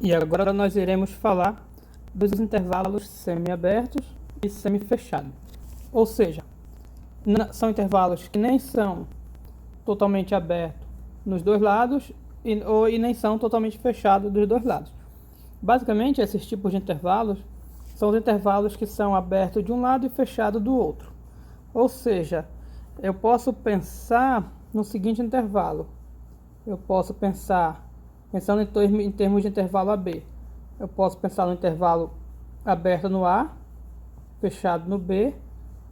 E agora nós iremos falar dos intervalos semiabertos e semifechados. Ou seja, são intervalos que nem são totalmente abertos nos dois lados e nem são totalmente fechados dos dois lados. Basicamente, esses tipos de intervalos são os intervalos que são abertos de um lado e fechados do outro. Ou seja, eu posso pensar no seguinte intervalo. Eu posso pensando em termos de intervalo AB. Eu posso pensar no intervalo aberto no A, fechado no B,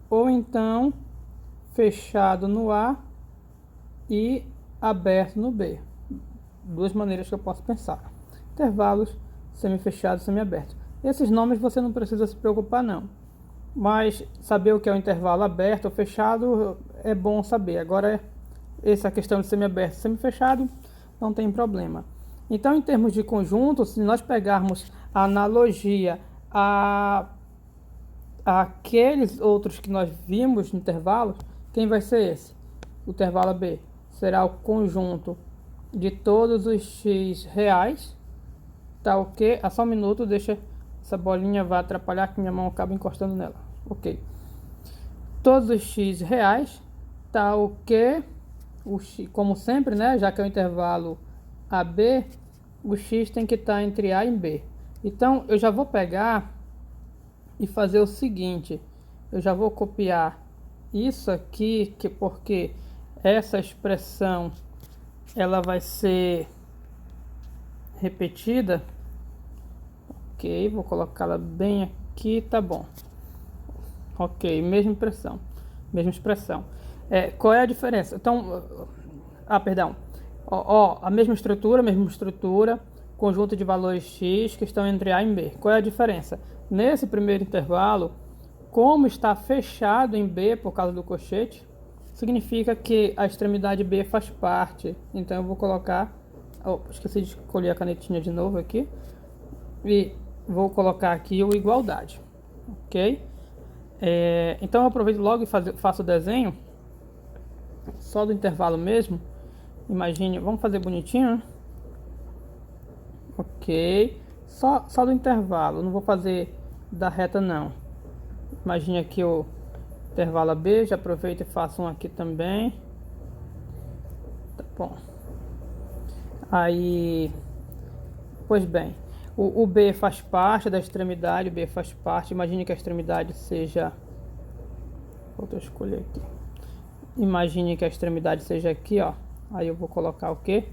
ou então fechado no A e aberto no B. Duas maneiras que eu posso pensar. Intervalos semifechados e semiabertos. Esses nomes você não precisa se preocupar não. Mas saber o que é o intervalo aberto ou fechado é bom saber. Agora, essa questão de semiaberto e semifechado não tem problema. Então, em termos de conjunto, se nós pegarmos a analogia aqueles outros que nós vimos no intervalo, quem vai ser esse? O intervalo B será o conjunto de todos os x reais, tá ok? Só um minuto, deixa essa bolinha, vai atrapalhar que minha mão acaba encostando nela, ok? Todos os x reais, tá ok? O x, como sempre, né? Já que é o intervalo AB, o x tem que estar entre A e B. Então, eu já vou pegar e fazer o seguinte. Eu já vou copiar isso aqui, porque essa expressão ela vai ser repetida. Ok, vou colocá-la bem aqui, tá bom. Ok, mesma expressão. Qual é a diferença? Então, perdão. A mesma estrutura, conjunto de valores x que estão entre A e B. Qual é a diferença? Nesse primeiro intervalo, como está fechado em B por causa do colchete, significa que a extremidade B faz parte. Então eu vou colocar, esqueci de escolher a canetinha de novo aqui, e vou colocar aqui o igualdade, ok? Então eu aproveito logo e faço o desenho só do intervalo mesmo. Imagine, vamos fazer bonitinho, né? Ok, só do intervalo, não vou fazer da reta não. Imagine aqui o intervalo AB, já aproveito e faço um aqui também. Tá bom. Aí, pois bem, o B faz parte da extremidade, o B faz parte, imagine que a extremidade seja, vou escolher aqui. Imagine que a extremidade seja aqui, ó. Aí eu vou colocar o que?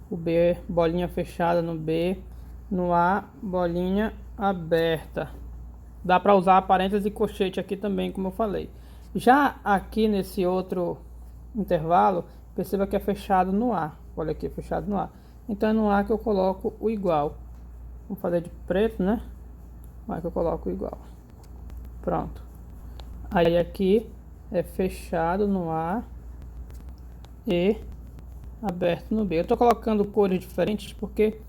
O B, bolinha fechada no B, no A, bolinha aberta. Dá para usar parênteses e colchete aqui também, como eu falei. Já aqui nesse outro intervalo, perceba que é fechado no A. Olha aqui, fechado no A. Então é no A que eu coloco o igual. Vamos fazer de preto, né? No A que eu coloco o igual. Pronto. Aí aqui é fechado no A e aberto no B. Eu estou colocando cores diferentes porque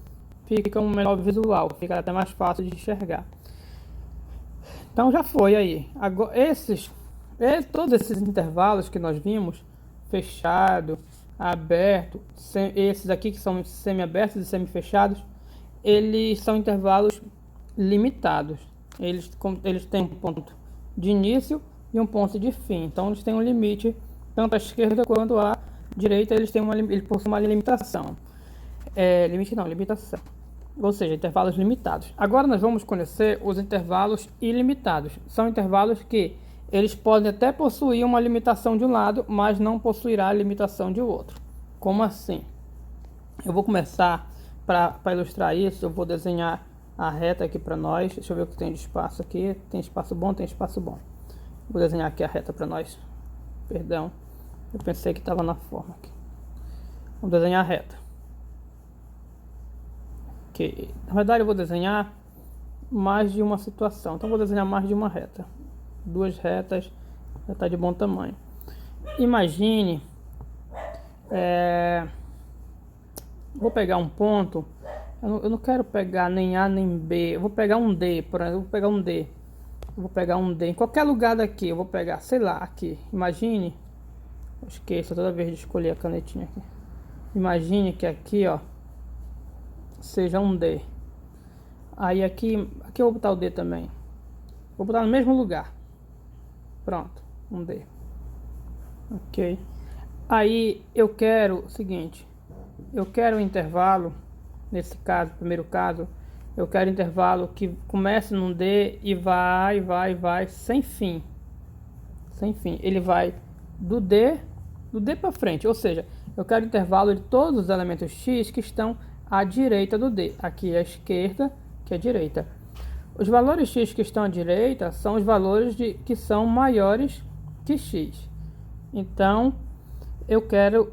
fica um melhor visual, fica até mais fácil de enxergar. Então já foi aí. Agora, todos esses intervalos que nós vimos, fechado, aberto, esses aqui que são semi-abertos e semi-fechados, eles são intervalos limitados. Eles têm um ponto de início e um ponto de fim. Então eles têm um limite, tanto à esquerda quanto à direita, eles possuem uma limitação. Limitação. Ou seja, intervalos limitados. Agora nós vamos conhecer os intervalos ilimitados. São intervalos que eles podem até possuir uma limitação de um lado, mas não possuirá a limitação de outro. Como assim? Eu vou começar, para ilustrar isso, eu vou desenhar a reta aqui para nós. Deixa eu ver o que tem de espaço aqui. Tem espaço bom? Tem espaço bom. Vou desenhar aqui a reta para nós. Perdão, eu pensei que estava na forma aqui. Vamos desenhar a reta. Ok, na verdade eu vou desenhar mais de uma situação, então vou desenhar mais de uma reta. Duas retas já está de bom tamanho. Imagine, vou pegar um ponto, eu não quero pegar nem A nem B, eu vou pegar um D, por exemplo, vou pegar um D em qualquer lugar daqui, eu vou pegar, sei lá, aqui. Imagine, eu esqueço toda vez de escolher a canetinha aqui. Imagine que aqui, ó, seja um D. Aí aqui eu vou botar o D também. Vou botar no mesmo lugar. Pronto, um D. Ok. Aí eu quero o seguinte. Eu quero um intervalo, nesse caso, primeiro caso, eu quero um intervalo que comece num D e vai, sem fim. Sem fim. Ele vai do D para frente. Ou seja, eu quero intervalo de todos os elementos X que estão à direita do D. Aqui é a esquerda, que é a direita. Os valores X que estão à direita são os valores que são maiores que X. Então, eu quero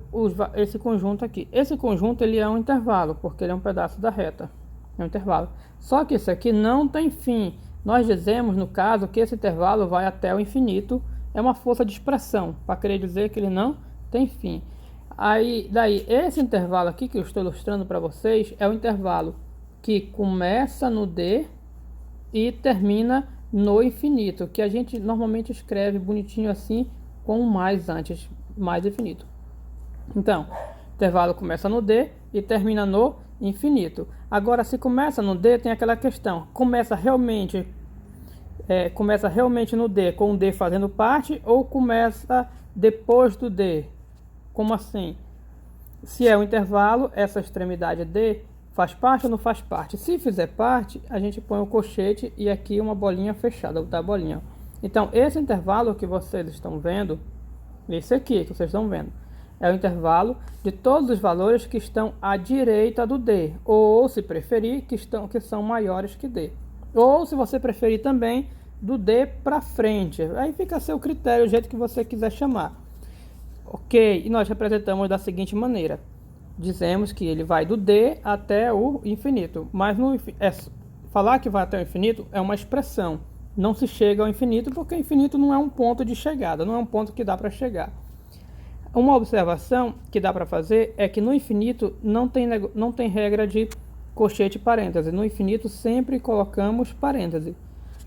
esse conjunto aqui. Esse conjunto ele é um intervalo, porque ele é um pedaço da reta. É um intervalo. Só que esse aqui não tem fim. Nós dizemos, no caso, que esse intervalo vai até o infinito. É uma força de expressão, para querer dizer que ele não tem fim. Daí, esse intervalo aqui que eu estou ilustrando para vocês é o intervalo que começa no D e termina no infinito, que a gente normalmente escreve bonitinho assim, com um mais antes, mais infinito. Então, o intervalo começa no D e termina no infinito. Agora, se começa no D, tem aquela questão, começa realmente no D, com o D fazendo parte, ou começa depois do D? Como assim? Se é um intervalo, essa extremidade D faz parte ou não faz parte? Se fizer parte, a gente põe o colchete e aqui uma bolinha fechada, botar a bolinha. Então, esse intervalo que vocês estão vendo, esse aqui que vocês estão vendo, é o intervalo de todos os valores que estão à direita do D, ou se preferir, que são maiores que D. Ou se você preferir também, do D para frente. Aí fica a seu critério, o jeito que você quiser chamar. Ok, e nós representamos da seguinte maneira. Dizemos que ele vai do D até o infinito. Mas falar que vai até o infinito é uma expressão. Não se chega ao infinito porque o infinito não é um ponto de chegada, não é um ponto que dá para chegar. Uma observação que dá para fazer é que no infinito não tem regra de colchete e parêntese. No infinito sempre colocamos parêntese.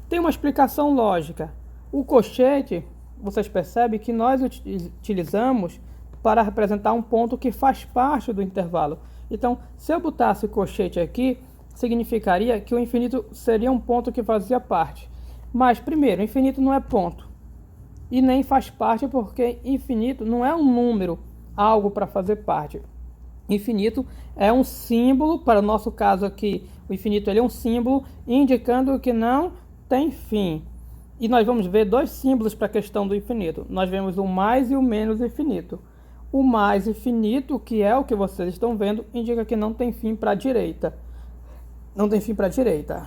Tem uma explicação lógica. O colchete, vocês percebem que nós utilizamos para representar um ponto que faz parte do intervalo. Então, se eu botasse o colchete aqui, significaria que o infinito seria um ponto que fazia parte. Mas, primeiro, o infinito não é ponto. E nem faz parte porque infinito não é um número, algo para fazer parte. Infinito é um símbolo, para o nosso caso aqui, o infinito ele é um símbolo indicando que não tem fim. E nós vamos ver dois símbolos para a questão do infinito. Nós vemos o mais e o menos infinito. O mais infinito, que é o que vocês estão vendo, indica que não tem fim para a direita. Não tem fim para a direita.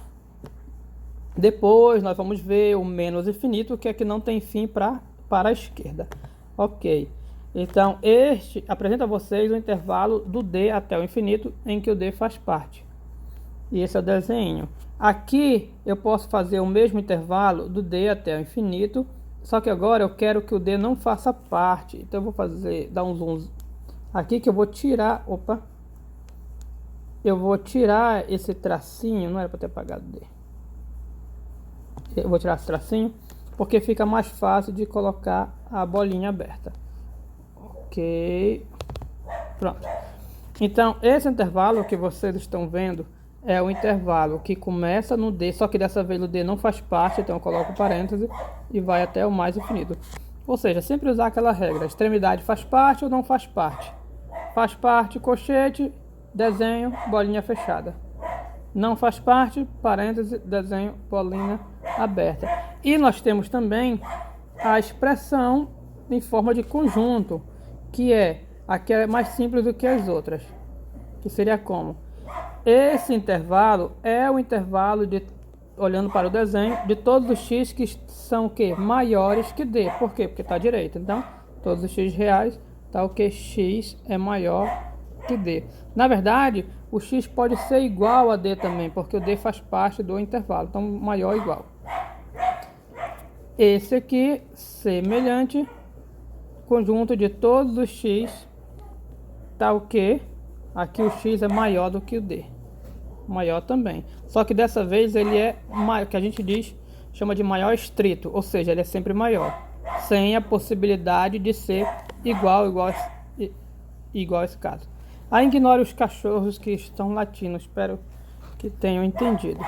Depois nós vamos ver o menos infinito, que é que não tem fim para a esquerda. Ok. Então, este apresenta a vocês o intervalo do D até o infinito, em que o D faz parte. E esse é o desenho. Aqui eu posso fazer o mesmo intervalo do D até o infinito, só que agora eu quero que o D não faça parte. Então eu vou dar um zoom aqui que eu vou tirar, eu vou tirar esse tracinho, não era para ter apagado o D. Eu vou tirar esse tracinho, porque fica mais fácil de colocar a bolinha aberta. Ok. Pronto. Então, esse intervalo que vocês estão vendo é o intervalo que começa no D, só que dessa vez o D não faz parte, então eu coloco parêntese e vai até o mais infinito. Ou seja, sempre usar aquela regra, a extremidade faz parte ou não faz parte. Faz parte, colchete, desenho, bolinha fechada. Não faz parte, parêntese, desenho, bolinha aberta. E nós temos também a expressão em forma de conjunto, que é mais simples do que as outras. Que seria como? Esse intervalo é o intervalo olhando para o desenho, de todos os x que são o quê? Maiores que D. Por quê? Porque está à direita. Então, todos os x reais, tá o que? X é maior que D. Na verdade, o x pode ser igual a D também, porque o D faz parte do intervalo. Então, maior ou igual. Esse aqui, semelhante, conjunto de todos os x, tá o que? Aqui o x é maior do que o D. Maior também. Só que dessa vez ele é maior, que a gente chama de maior estrito, ou seja, ele é sempre maior, sem a possibilidade de ser igual a esse caso. Aí ignore os cachorros que estão latindo, espero que que tenham entendido.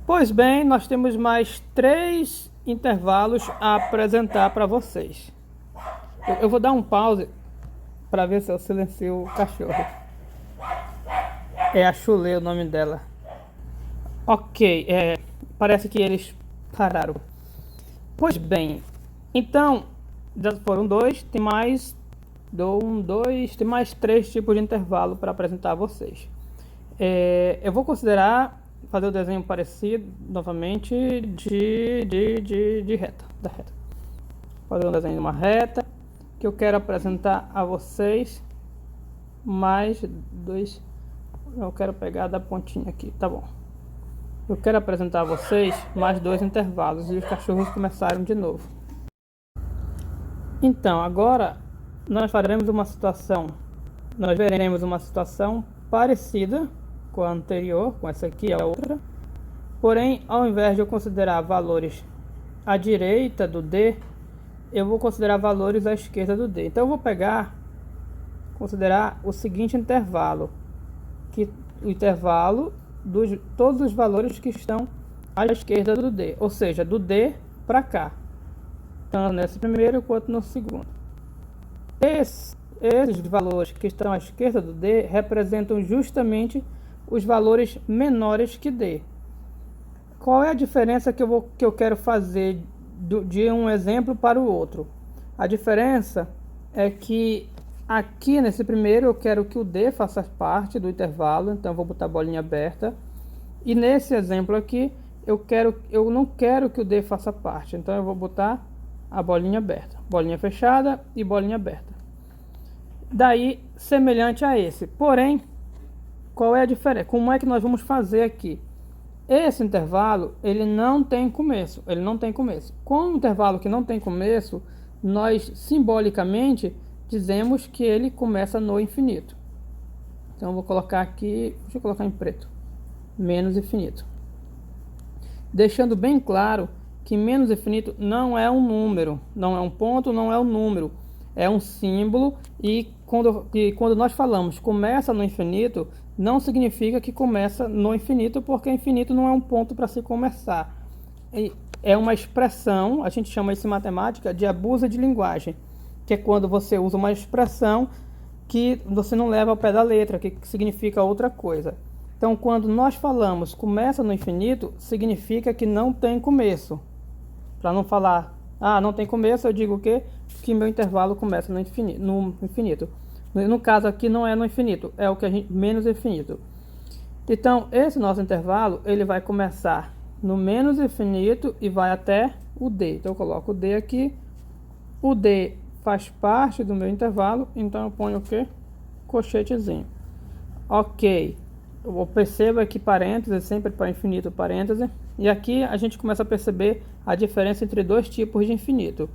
Pois bem, nós temos mais 3 intervalos a apresentar para vocês. Eu vou dar um pause para ver se eu silencio o cachorro. É a Chulê o nome dela. Ok, parece que eles pararam. Pois bem, então, já foram 2, tem mais 3 tipos de intervalo para apresentar a vocês. Eu vou considerar fazer o desenho parecido novamente de reta, da reta. Fazer um desenho de uma reta que eu quero apresentar a vocês mais 2. Eu quero pegar da pontinha aqui, tá bom. Eu quero apresentar a vocês mais 2 intervalos e os cachorros começaram de novo. Então, agora nós veremos uma situação parecida com a anterior, com essa aqui, a outra. Porém, ao invés de eu considerar valores à direita do D, eu vou considerar valores à esquerda do D. Então, eu vou considerar o seguinte intervalo, que o intervalo de todos os valores que estão à esquerda do D, ou seja, do D para cá, tanto nesse primeiro quanto no segundo. Esses valores que estão à esquerda do D representam justamente os valores menores que D. Qual é a diferença que eu quero fazer de um exemplo para o outro? A diferença é que aqui nesse primeiro eu quero que o D faça parte do intervalo, então eu vou botar a bolinha aberta. E nesse exemplo aqui eu não quero que o D faça parte, então eu vou botar a bolinha aberta, bolinha fechada e bolinha aberta. Daí semelhante a esse, porém, qual é a diferença? Como é que nós vamos fazer aqui? Esse intervalo, ele não tem começo. Com um intervalo que não tem começo, nós simbolicamente dizemos que ele começa no infinito. Então eu vou colocar aqui, deixa eu colocar em preto, menos infinito. Deixando bem claro que menos infinito não é um número, não é um ponto, não é um número, é um símbolo, e quando nós falamos começa no infinito, não significa que começa no infinito, porque infinito não é um ponto para se começar. É uma expressão, a gente chama isso em matemática de abuso de linguagem, que é quando você usa uma expressão que você não leva ao pé da letra, que significa outra coisa. Então, quando nós falamos começa no infinito, significa que não tem começo. Para não falar, não tem começo, eu digo o quê? Que meu intervalo começa no infinito. No caso aqui não é no infinito, é o que a gente menos infinito. Então, esse nosso intervalo, ele vai começar no menos infinito e vai até o D. Então, eu coloco o D aqui. O D faz parte do meu intervalo, então eu ponho o quê? Colchetezinho. Ok. Perceba que parênteses, sempre para infinito, parêntese. E aqui a gente começa a perceber a diferença entre 2 tipos de infinito.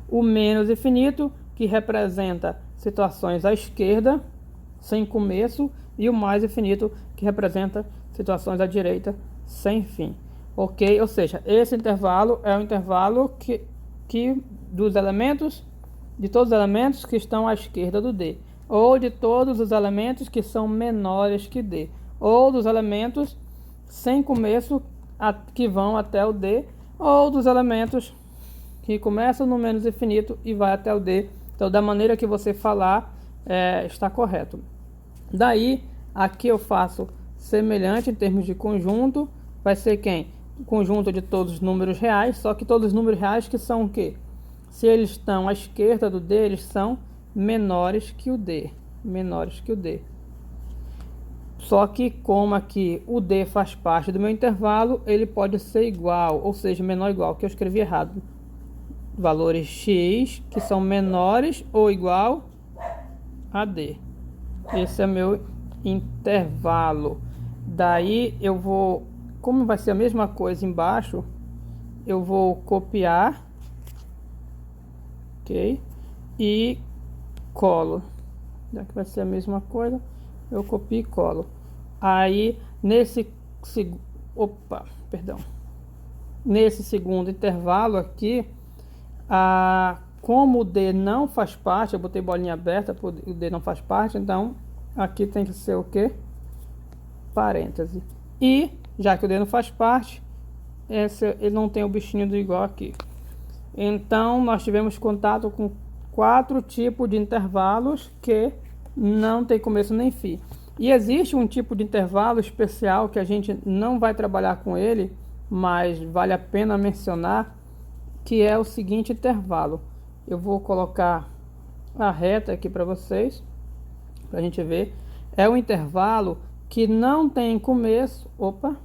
O menos infinito, que representa situações à esquerda, sem começo, e o mais infinito, que representa situações à direita, sem fim. Ok? Ou seja, esse intervalo é o intervalo que dos elementos, de todos os elementos que estão à esquerda do D, ou de todos os elementos que são menores que D, ou dos elementos sem começo que vão até o D, ou dos elementos que começam no menos infinito e vai até o D. Então, da maneira que você falar, está correto. Daí, aqui eu faço semelhante em termos de conjunto. Vai ser quem? O conjunto de todos os números reais, só que todos os números reais que são o quê? Se eles estão à esquerda do D, eles são menores que o D. Menores que o D. Só que como aqui o D faz parte do meu intervalo, ele pode ser igual, ou seja, menor ou igual, que eu escrevi errado. Valores x que são menores ou igual a D. Esse é meu intervalo. Daí eu vou, como vai ser a mesma coisa embaixo, eu vou copiar, ok? E colo. Já que vai ser a mesma coisa, eu copio e colo. Aí nesse segundo intervalo aqui, como o D não faz parte, eu botei bolinha aberta, o D não faz parte, então aqui tem que ser o quê? parêntese. E, já que o D não faz parte, ele não tem o bichinho do igual aqui. Então, nós tivemos contato com 4 tipos de intervalos que não tem começo nem fim. E existe um tipo de intervalo especial que a gente não vai trabalhar com ele, mas vale a pena mencionar, que é o seguinte intervalo. Eu vou colocar a reta aqui para vocês, para a gente ver. É um intervalo que não tem começo. Opa!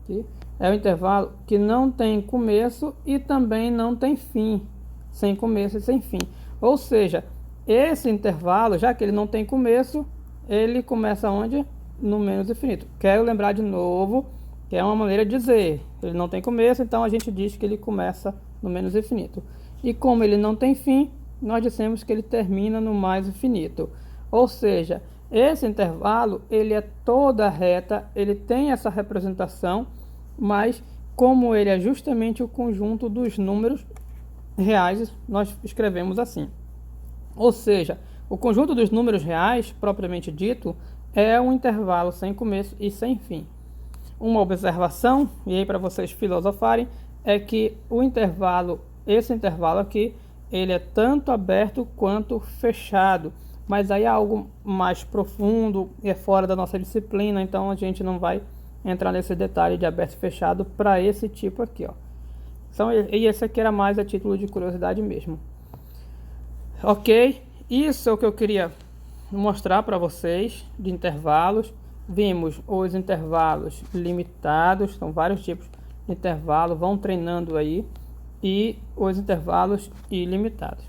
Aqui. É um intervalo que não tem começo e também não tem fim. Sem começo e sem fim. Ou seja, esse intervalo, já que ele não tem começo, ele começa onde? No menos infinito. Quero lembrar de novo que é uma maneira de dizer. Ele não tem começo, então a gente diz que ele começa no menos infinito. E como ele não tem fim, nós dissemos que ele termina no mais infinito. Ou seja, esse intervalo, ele é toda reta, ele tem essa representação, mas como ele é justamente o conjunto dos números reais, nós escrevemos assim. Ou seja, o conjunto dos números reais, propriamente dito, é um intervalo sem começo e sem fim. Uma observação, e aí para vocês filosofarem, é que o intervalo, esse intervalo aqui, ele é tanto aberto quanto fechado. Mas aí é algo mais profundo e é fora da nossa disciplina, então a gente não vai entrar nesse detalhe de aberto e fechado para esse tipo aqui, ó. Então, e esse aqui era mais a título de curiosidade mesmo. Ok? Isso é o que eu queria mostrar para vocês de intervalos. Vimos os intervalos limitados, são vários tipos de intervalo, vão treinando aí, e os intervalos ilimitados.